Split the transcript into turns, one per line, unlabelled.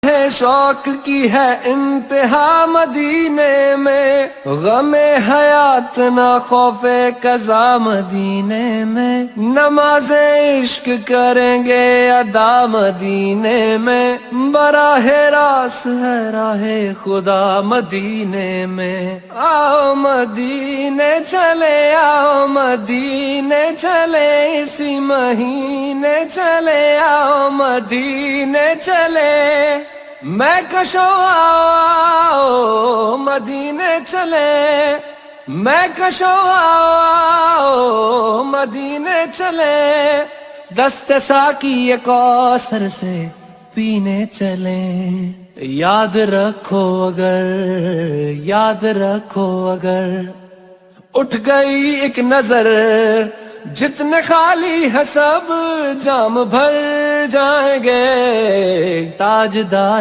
ہے شوق کی ہے انتہا مدینے میں، غم حیات نہ خوف قضا مدینے میں، نماز عشق کریں گے ادا مدینے میں، براہ راست ہے راہ خدا مدینے میں۔ آؤ مدینے چلے، آؤ مدینے چلے، اسی مہینے چلے، آؤ مدینے چلے، میں کشوں آؤ مدینے چلے، میں کشوں آؤ مدینے چلے، دست ساقی کوثر سے پینے چلیں۔ یاد رکھو اگر، یاد رکھو اگر اٹھ گئی ایک نظر، جتنے خالی ہے سب جام بھر جائیں گے، تاجدار